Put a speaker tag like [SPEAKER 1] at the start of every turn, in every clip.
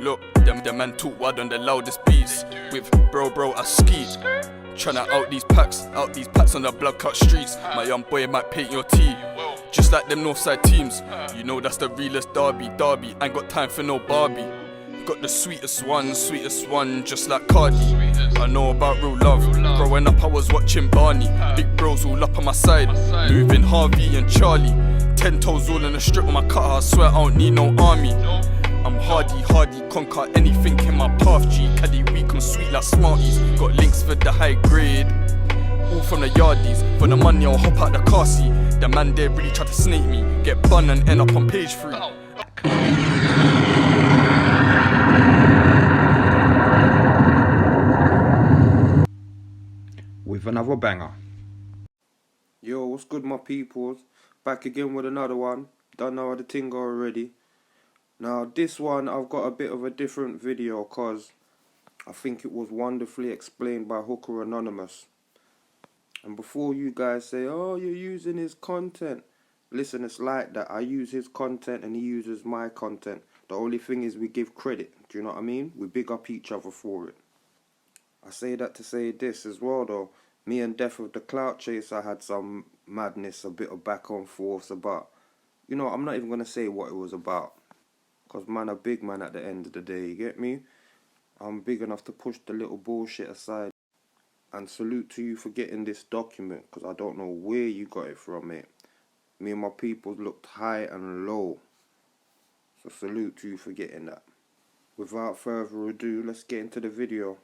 [SPEAKER 1] Look, them man talk wide on the loudest beats. With bro, I ski. Tryna out these packs on the blood cut streets. My young boy might paint your tea, just like them Northside teams. You know that's the realest derby. Ain't got time for no Barbie. Got the sweetest one, just like Cardi. I know about real love. Growing up I was watching Barney. Big bros all up on my side, moving Harvey and Charlie. 10 toes all in the strip with my cutter. I swear I don't need no army. I'm hardy, conquer anything in my path. G, caddy weak, I'm sweet like Smarties. Got links for the high grade, all from the yardies. For the money I'll hop out the car seat. The man there really tried to snake me, get bun and end up on page 3.
[SPEAKER 2] With another banger.
[SPEAKER 3] Yo, what's good my peoples? Back again with another one. Don't know how the thing go already. Now this one I've got a bit of a different video cause I think it was wonderfully explained by Hooka Anonymous. And before you guys say, oh, you're using his content, listen, it's like that. I use his content and he uses my content. The only thing is we give credit. Do you know what I mean? We big up each other for it. I say that to say this as well though. Me and Death of the Clout Chaser had some madness, a bit of back and forth about, you know, I'm not even going to say what it was about. Because man, a big man at the end of the day, you get me? I'm big enough to push the little bullshit aside. And salute to you for getting this document, because I don't know where you got it from, mate. Me and my people looked high and low. So salute to you for getting that. Without further ado, let's get into the video.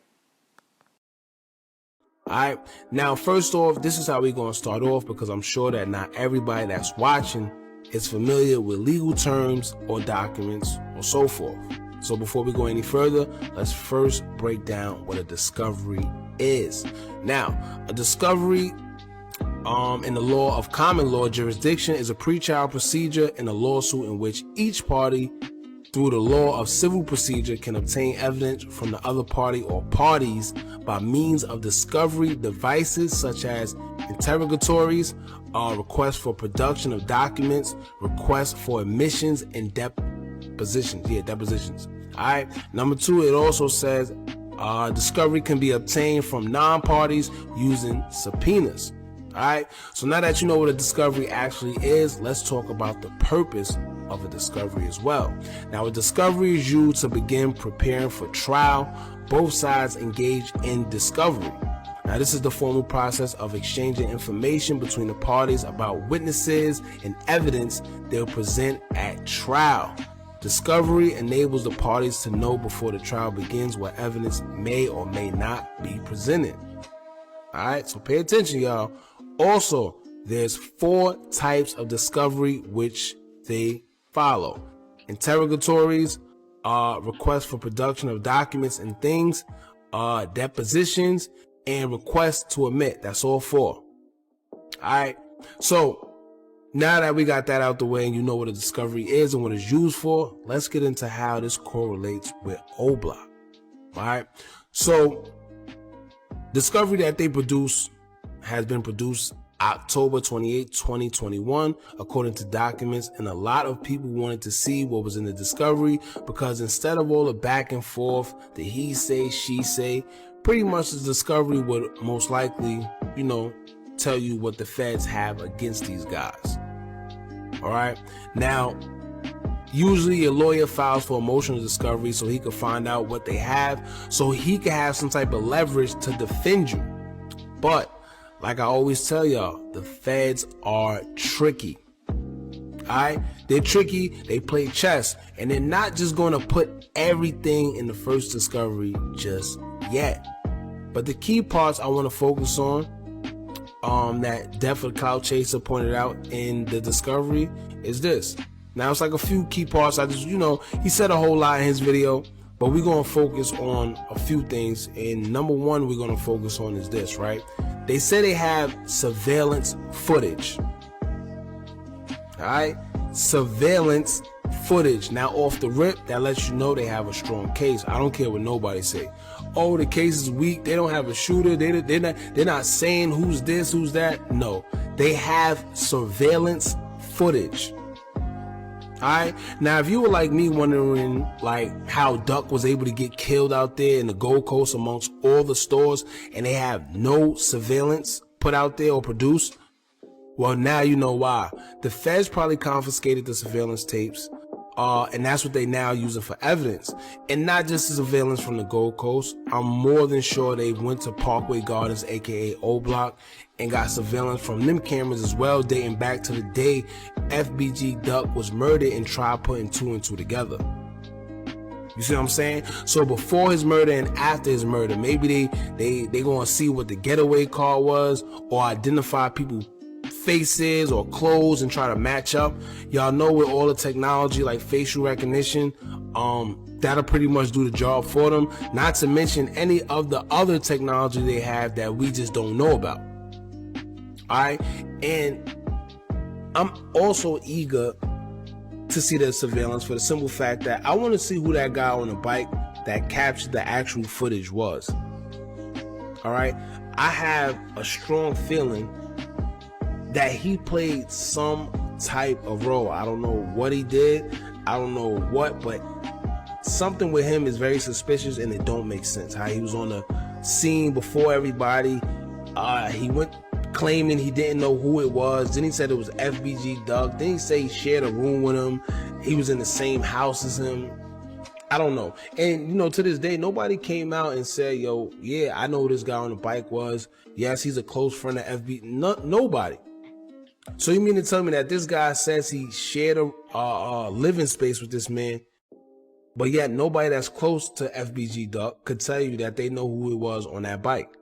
[SPEAKER 4] Alright, now first off, this is how we're going to start off, because I'm sure that not everybody that's watching is familiar with legal terms or documents or so forth. So before we go any further, let's first break down what a discovery is. Now, a discovery in the law of common law jurisdiction is a pretrial procedure in a lawsuit in which each party, through the law of civil procedure, can obtain evidence from the other party or parties by means of discovery devices such as interrogatories, requests for production of documents, requests for admissions, and depositions. Depositions. All right. Number 2, it also says discovery can be obtained from non-parties using subpoenas. All right. So now that you know what a discovery actually is, let's talk about the purpose of a discovery as well. Now, a discovery is used to begin preparing for trial. Both sides engage in discovery. Now, this is the formal process of exchanging information between the parties about witnesses and evidence they'll present at trial. Discovery enables the parties to know before the trial begins what evidence may or may not be presented. All right, so pay attention, y'all. Also, there's 4 types of discovery which they follow: interrogatories, requests for production of documents and things, depositions, and requests to admit. That's all 4. Alright, so now that we got that out the way and you know what a discovery is and what it's used for, let's get into how this correlates with Oblock. Alright, so discovery that they produce has been produced October 28, 2021, according to documents, and a lot of people wanted to see what was in the discovery because instead of all the back and forth, the he say, she say, pretty much the discovery would most likely, you know, tell you what the feds have against these guys. All right. Now, usually a lawyer files for a motion of discovery so he can find out what they have, so he can have some type of leverage to defend you. But like I always tell y'all, the feds are tricky. Alright? They're tricky, they play chess, and they're not just going to put everything in the first discovery just yet. But the key parts I want to focus on, that Death of the Clout Chaser pointed out in the discovery, is this. Now it's like a few key parts. I just, you know, he said a whole lot in his video, but we're going to focus on a few things. And number 1 we're going to focus on is this, right? They say they have surveillance footage. All right, surveillance footage. Now off the rip, that lets you know they have a strong case. I don't care what nobody say. Oh, the case is weak. They don't have a shooter. They're not saying who's this, who's that. No, they have surveillance footage. All Alright, now if you were like me wondering like how Duck was able to get killed out there in the Gold Coast amongst all the stores and they have no surveillance put out there or produced, well, now you know why. The feds probably confiscated the surveillance tapes, and that's what they now using for evidence. And not just the surveillance from the Gold Coast. I'm more than sure they went to Parkway Gardens, aka Oblock, and got surveillance from them cameras as well, dating back to the day FBG Duck was murdered and tried putting two and two together. You see what I'm saying? So before his murder and after his murder, maybe they gonna see what the getaway car was, or identify people faces or clothes and try to match up. Y'all know with all the technology like facial recognition, that'll pretty much do the job for them. Not to mention any of the other technology they have that we just don't know about. Alright, and I'm also eager to see the surveillance for the simple fact that I want to see who that guy on the bike that captured the actual footage was. Alright, I have a strong feeling that he played some type of role. I don't know what he did, I don't know what, but something with him is very suspicious and it don't make sense. How he was on the scene before everybody, he went claiming he didn't know who it was, then he said it was FBG Duck, then he said he shared a room with him, he was in the same house as him. I don't know. And you know, to this day, nobody came out and said, yo, yeah, I know who this guy on the bike was. Yes, he's a close friend of FBG. Nobody. So you mean to tell me that this guy says he shared a living space with this man, but yet nobody that's close to FBG Duck could tell you that they know who it was on that bike?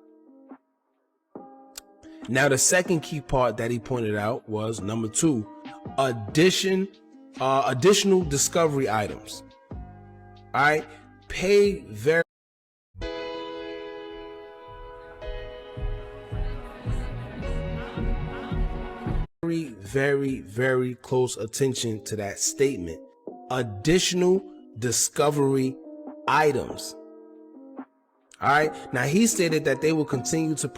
[SPEAKER 4] Now, the second key part that he pointed out was number 2, additional discovery items. All right, pay very close attention to that statement. Additional discovery items. All right, now he stated that they will continue to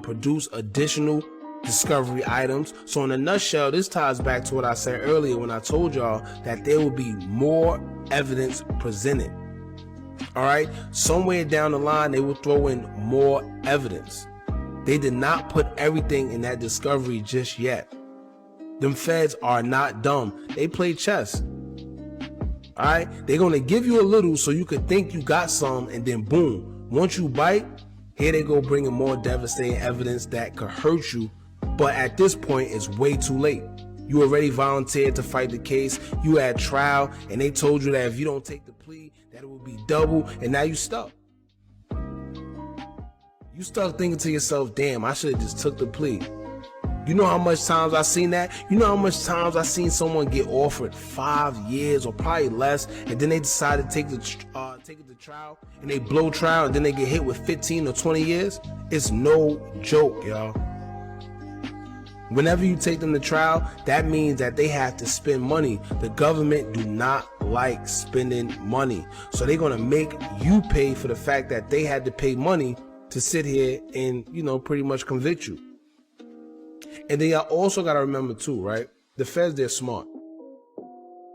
[SPEAKER 4] produce additional discovery items. So in a nutshell, this ties back to what I said earlier when I told y'all that there will be more evidence presented. All right, somewhere down the line they will throw in more evidence. They did not put everything in that discovery just yet. Them feds are not dumb. They play chess. All right, they're gonna give you a little so you could think you got some, and then boom, once you bite, here they go bringing more devastating evidence that could hurt you. But at this point, it's way too late. You already volunteered to fight the case. You had trial, and they told you that if you don't take the plea, that it would be double, and now you stuck. You stuck thinking to yourself, damn, I should have just took the plea. You know how much times I seen that? You know how much times I seen someone get offered 5 years or probably less, and then they decide to take it to trial, and they blow trial, and then they get hit with 15 or 20 years? It's no joke, y'all. Whenever you take them to trial, that means that they have to spend money. The government do not like spending money. So they're going to make you pay for the fact that they had to pay money to sit here and, you know, pretty much convict you. And then y'all also got to remember too, right? The feds, they're smart.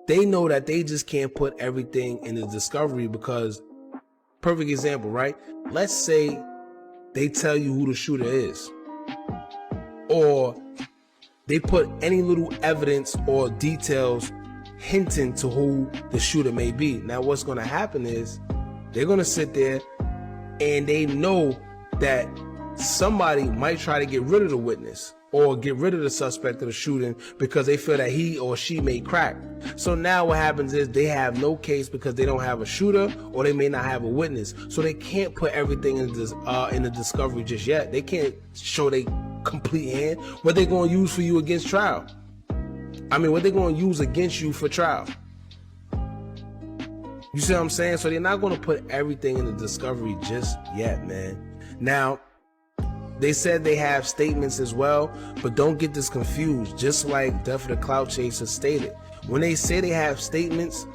[SPEAKER 4] They know that they just can't put everything in the discovery because, perfect example, right? Let's say they tell you who the shooter is, or they put any little evidence or details hinting to who the shooter may be. Now what's going to happen is they're going to sit there and they know that somebody might try to get rid of the witness or get rid of the suspect of the shooting because they feel that he or she may crack. So now what happens is they have no case because they don't have a shooter or they may not have a witness. So they can't put everything in the discovery just yet. They can't show they complete hand. What they going to use for you against trial? I mean, what they going to use against you for trial? You see what I'm saying? So they're not going to put everything in the discovery just yet, man. Now, they said they have statements as well, but don't get this confused. Just like Death of the Clout Chaser stated, when they say they have statements,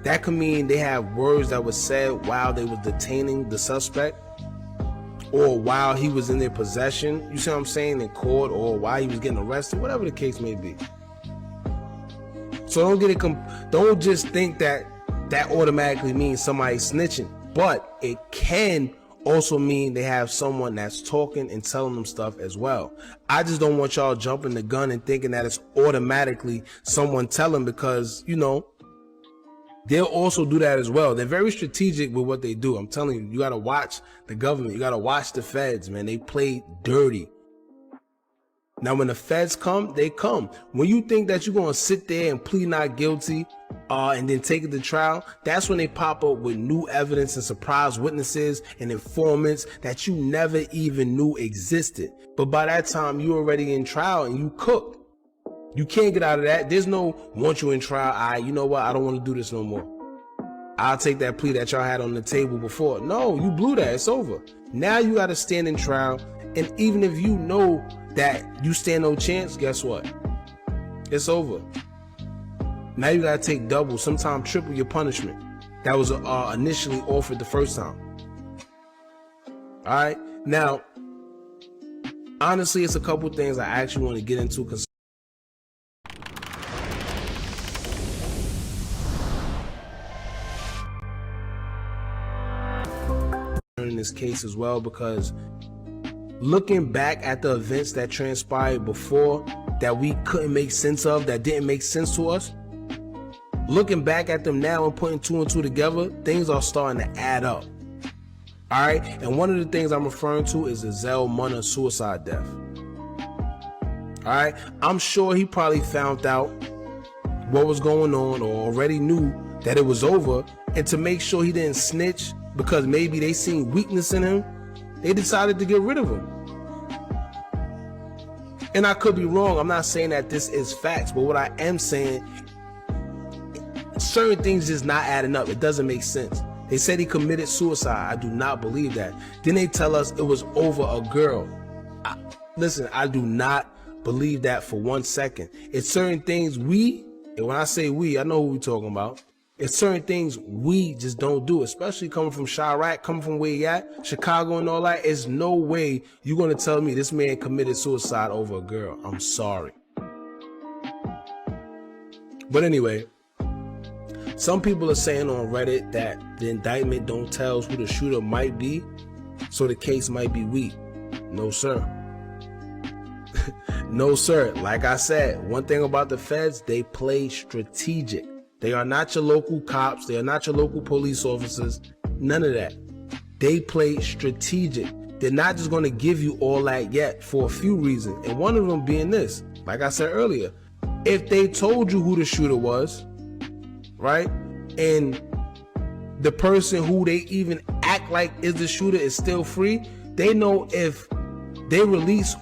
[SPEAKER 4] that could mean they have words that were said while they was detaining the suspect, or while he was in their possession, you see what I'm saying, in court, or while he was getting arrested, whatever the case may be. So don't just think that automatically means somebody snitching, but it can also mean they have someone that's talking and telling them stuff as well. I just don't want y'all jumping the gun and thinking that it's automatically someone telling, because, you know, they'll also do that as well. They're very strategic with what they do. I'm telling you, you got to watch the government. You got to watch the feds, man. They play dirty. Now, when the feds come, they come. When you think that you're going to sit there and plead not guilty and then take it to trial, that's when they pop up with new evidence and surprise witnesses and informants that you never even knew existed. But by that time, you're already in trial and you cooked. You can't get out of that. There's no, once you're in trial, you know what, I don't want to do this no more. I'll take that plea that y'all had on the table before. No, you blew that. It's over. Now you got to stand in trial. And even if you know that you stand no chance, guess what? It's over. Now you got to take double, sometimes triple your punishment that was initially offered the first time. All right. Now, honestly, it's a couple things I actually want to get into in this case as well, because looking back at the events that transpired before that we couldn't make sense of, that didn't make sense to us, looking back at them now and putting two and two together, things are starting to add up. All right. And one of the things I'm referring to is the Zell Munna suicide death. All right. I'm sure he probably found out what was going on or already knew that it was over. And to make sure he didn't snitch, because maybe they seen weakness in him, they decided to get rid of him. And I could be wrong. I'm not saying that this is facts, but what I am saying, certain things just not adding up. It doesn't make sense. They said he committed suicide. I do not believe that. Then they tell us it was over a girl. Listen, I do not believe that for 1 second. It's certain things and when I say we, I know who we're talking about. It's certain things we just don't do, especially coming from Chirac, coming from where you at, Chicago and all that. There's no way you're going to tell me this man committed suicide over a girl. I'm sorry. But anyway, some people are saying on Reddit that the indictment don't tell us who the shooter might be, so the case might be weak. No, sir. No, sir. Like I said, one thing about the feds, they play strategic. They are not your local cops. They are not your local police officers. None of that. They play strategic. They're not just going to give you all that yet for a few reasons. And one of them being this, like I said earlier, if they told you who the shooter was, right, and the person who they even act like is the shooter is still free, they know if they release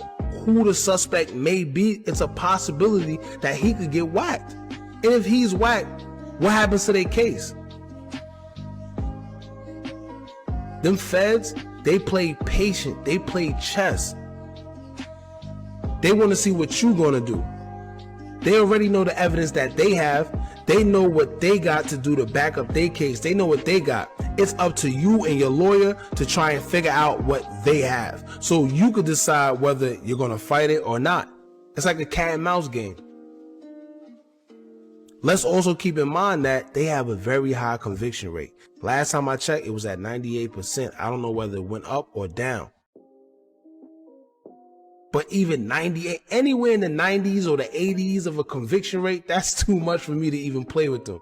[SPEAKER 4] who the suspect may be, it's a possibility that he could get whacked. And if he's whacked, what happens to their case? Them feds, they play patient. They play chess. They want to see what you're going to do. They already know the evidence that they have. They know what they got to do to back up their case. They know what they got. It's up to you and your lawyer to try and figure out what they have, so you could decide whether you're going to fight it or not. It's like a cat and mouse game. Let's also keep in mind that they have a very high conviction rate. Last time I checked, it was at 98%. I don't know whether it went up or down. But even 98, anywhere in the 90s or the 80s of a conviction rate, that's too much for me to even play with them.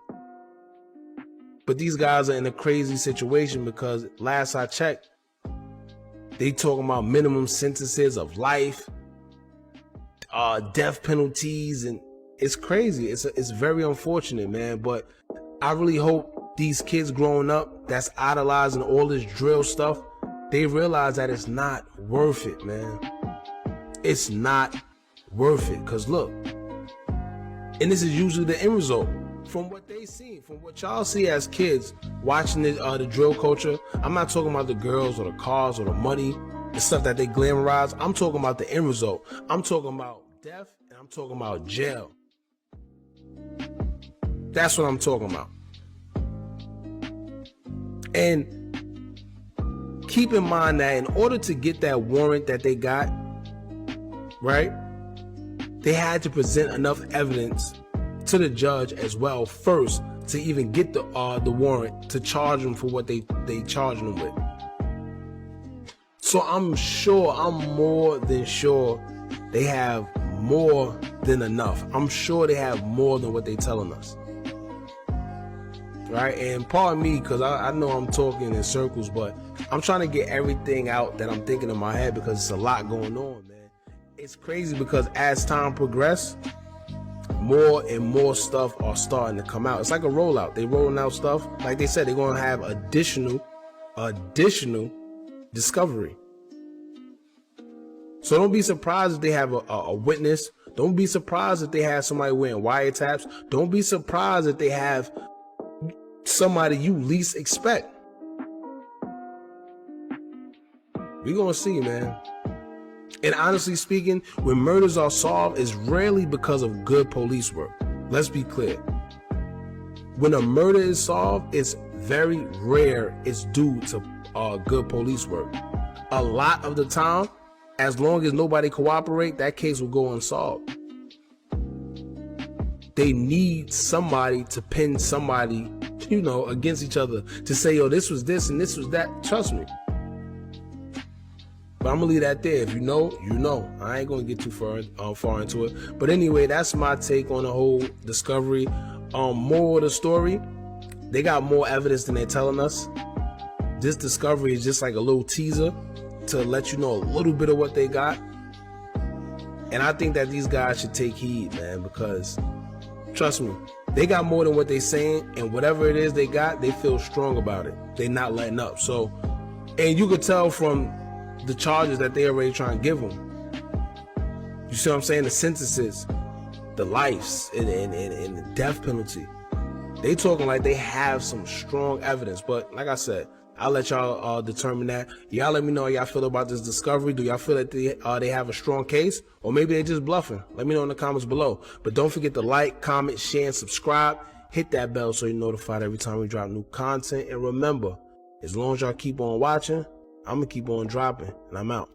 [SPEAKER 4] But these guys are in a crazy situation because last I checked, they talking about minimum sentences of life, death penalties, and it's crazy. It's very unfortunate, man. But I really hope these kids growing up that's idolizing all this drill stuff, they realize that it's not worth it, man. It's not worth it. Because look, and this is usually the end result from what they see, from what y'all see as kids watching the drill culture. I'm not talking about the girls or the cars or the money, the stuff that they glamorize. I'm talking about the end result. I'm talking about death, and I'm talking about jail. That's what I'm talking about. And keep in mind that in order to get that warrant that they got, right, they had to present enough evidence to the judge as well first to even get the warrant to charge them for what they charging them with. So I'm more than sure they have more than enough. I'm sure they have more than what they telling us. Right? And pardon me, because I know I'm talking in circles, but I'm trying to get everything out that I'm thinking in my head because it's a lot going on, man. It's crazy because as time progresses, more and more stuff are starting to come out. It's like a rollout. They rolling out stuff. Like they said, they're going to have additional discovery. So don't be surprised if they have a witness. Don't be surprised if they have somebody wearing wiretaps. Don't be surprised if they have somebody you least expect. We're going to see, man. And honestly speaking, when murders are solved, it's rarely because of good police work. Let's be clear. When a murder is solved, it's very rare it's due to good police work. A lot of the time, as long as nobody cooperate, that case will go unsolved. They need somebody to pin somebody, against each other to say, yo, this was this and this was that. Trust me. But I'm gonna leave that there. If you know, you know. I ain't gonna get too far into it. But anyway, that's my take on the whole discovery. More of the story, they got more evidence than they're telling us. This discovery is just like a little teaser to let you know a little bit of what they got. And I think that these guys should take heed, man, because trust me, they got more than what they're saying, and whatever it is they got, they feel strong about it. They're not letting up. So, and you could tell from the charges that they already trying to give them. You see what I'm saying? The sentences, the lives, and the death penalty. They talking like they have some strong evidence. But like I said, I'll let y'all determine that. Y'all let me know how y'all feel about this discovery. Do y'all feel that they have a strong case? Or maybe they just bluffing? Let me know in the comments below. But don't forget to like, comment, share, and subscribe. Hit that bell so you're notified every time we drop new content. And remember, as long as y'all keep on watching, I'm going to keep on dropping. And I'm out.